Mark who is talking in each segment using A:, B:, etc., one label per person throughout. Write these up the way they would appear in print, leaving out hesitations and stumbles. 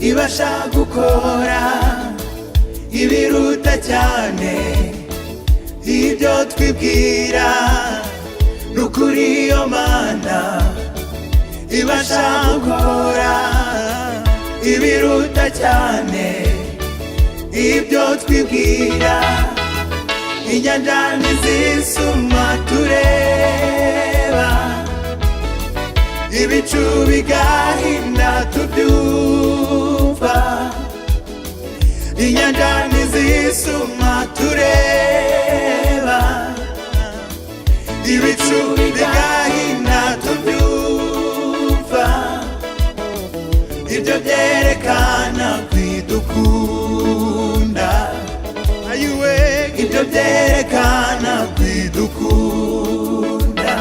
A: ibasha gukora ibiruta cyane ibyo twibwira. Nukuri iyo Mana ibasha gukora ibiruta cyane ibyo twibwira. Inyanja ntizisuma tureba, ibicu bigahinda tubyumva. Inyanja ntizisuma tureba, ibicu bigahinda tubyumva. Ibyo byerekana kwidukunda, ayiwe, ibyo byerekana kwidukunda.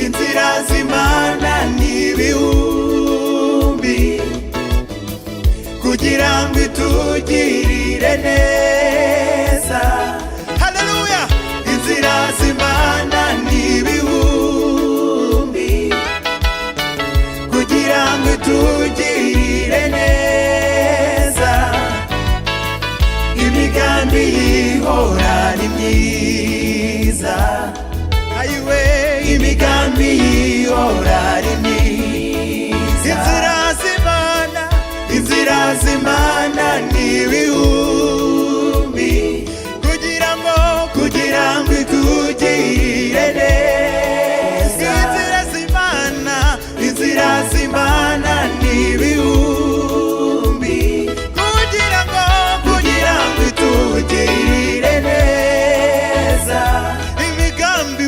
A: Inzira z'Imana ni ibihumbi kugira ngo itugirire neza. Haleluya! Inzira z'Imana ni ibihumbi kugira ngo itugirire neza. Imigambi ihora ari myiza, ayiwe, imigambi ihora ari myiza. Inzira z'Imana ni ibihumbi kugira ngo itugirire neza. Inzira z'Imana ni ibihumbi kugira ngo itugirire neza. Imigambi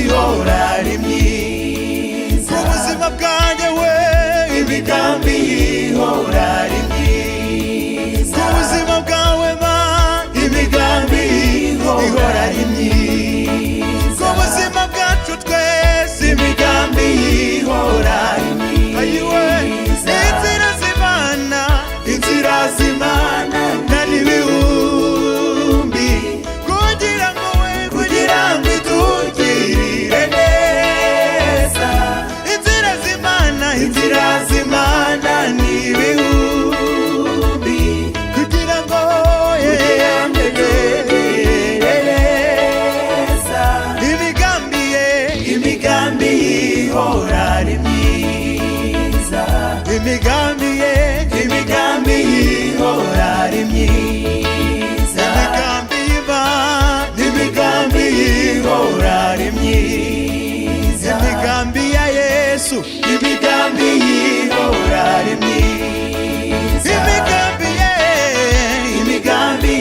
A: ihora ari myiza. Ubuzima bwanjye we, imigambi ihora ari myiza. Ubuzima bwawe ma, imigambi ihora ari myiza. Ubuzima bwacu twese, imigambi ihora ari myiza. Ayiwe, inzira z'Imana ni ibihumbi kugira ngo itugirire neza. Inzira z'Imana ni ibihumbi kugira ngo itugirire neza. Imigambi ihora ari myiza. Imigambi ihora ari myiza. Imigambi ihora ari myiza. Imigambi ya Yesu, imigambi ihora ari myiza. Imigambi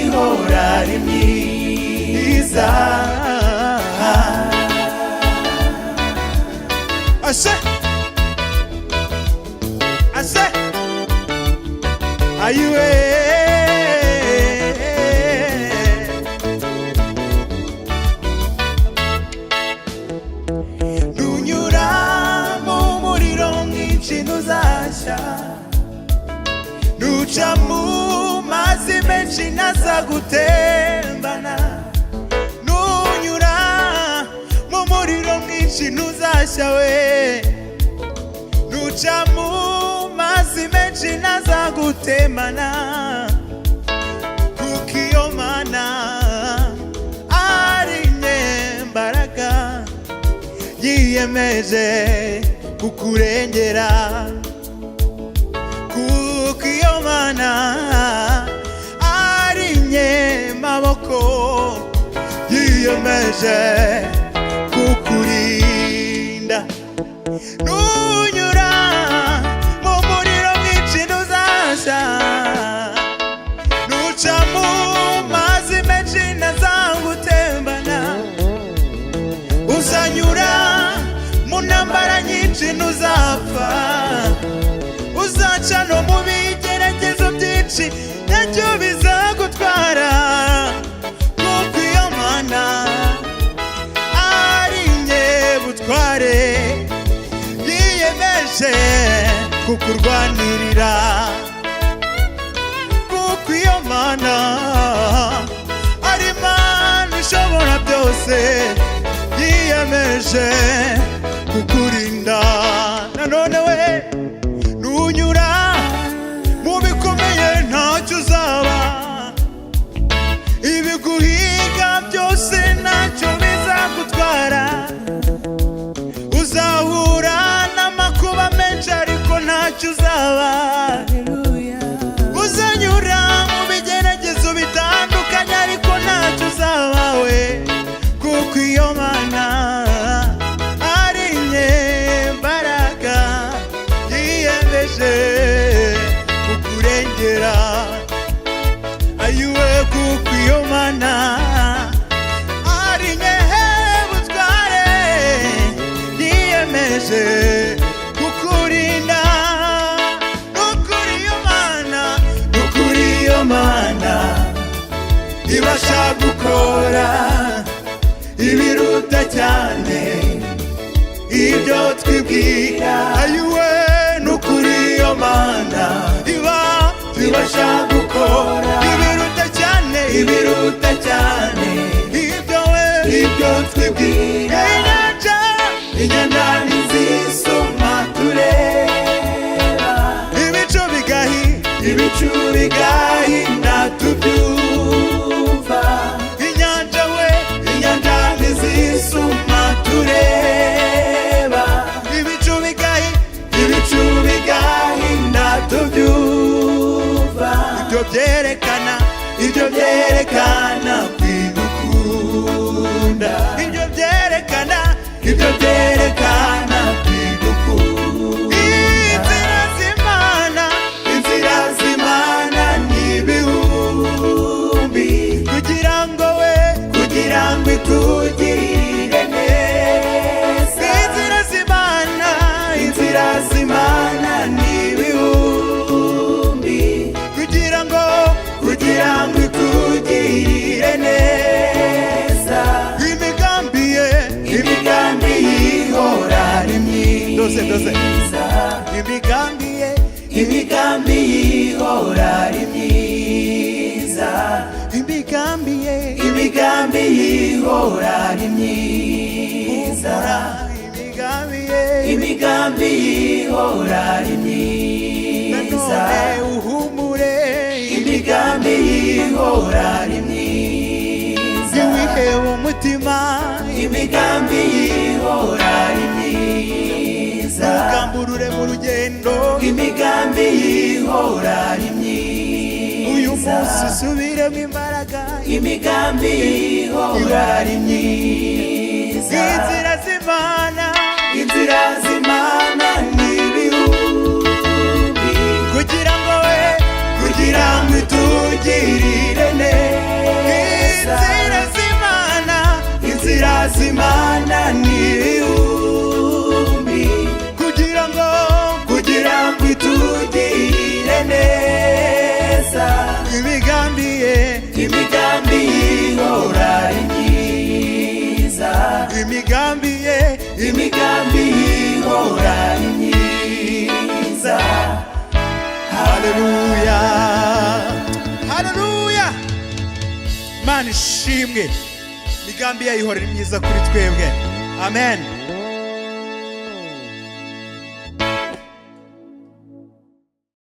A: ihora ari myiza. Ase ayiwe, nunyura mu muriro mwinshi ntuzashya, nuca mu mazi menshi ntazagutembana. Nunyura mu muriro mwinshi ntuzashya we, nuca mu mazi menshi ntazagutembana. Kuko iyo Mana ari inyembaraga, yiyemeje kukurengera. Kuko iyo Mana ari inyemaboko, yiyemeje kukurinda. Nunyura mu muriro mwinshi ntuzashya, nuca mu mazi menshi ntazagutembana. Uzanyura mu ntambara nyinshi ntuzapfa, uzaca no mu bigeragezo byinshi ntacyo bizagutwara. Kuko iyo Mana ari inyebutware, yiyemeje kukurwanirira. Kuko iyo Mana ari Imana ishobora byose, yiyemeje kukurinda. Nanone we ntacyo uzaba. Uzanyura mu bigeragezo bitandukanye ariko ntacyo uzaba we, kuko iyo Mana ari inyembaraga yiyemeje kukurengera. Ayuwe kuko iyo Mana ari inyebutware yiyemeje kukurinda. Nukuri iyo Mana, nukuri iyo Mana ibasha gukora ibiruta cyane ibyo twibwira. Ayuwe nukuri iyo Mana ibasha gukora ibiruta cyane, ibiruta cyane ibyo twibwira. Inyanja ntizisuma tureba, ibicu bigahinda tubyumva. Inyanja ntizisuma tureba, ibicu bigahinda tubyumva. Ibyo byerekana kwidukunda, ibyo byerekana kwidukunda. Inzira z'Imana ni ibihumbi kugira ngo itugirire neza. Inzira z'Imana ni ibihumbi kugira ngo itugirire neza. Imigambi ihora ari myiza, imigambi ihora ari myiza, imigambi ihora ari myiza, imigambi ihora ari myiza. Uhumure, imigambi ihora ari myiza. Wiheba umutima, imigambi ihora ari myiza. Ugamburure mu rugendo, imigambi ihora ari myiza. Uyu munsi usubiremo imbaraga, imigambi ihora ari myiza. Inzira z'Imana ni ibihumbi kugira ngo itugirire neza. Inzira z'Imana ni ibihumbi kugira ngo itugirire neza. Imigambi ihora ari myiza, imigambi ihora ari myiza. Haleluya, haleluya. Mana ishimwe, imigambi yayo ihora ari myiza kuri twebwe. Amen.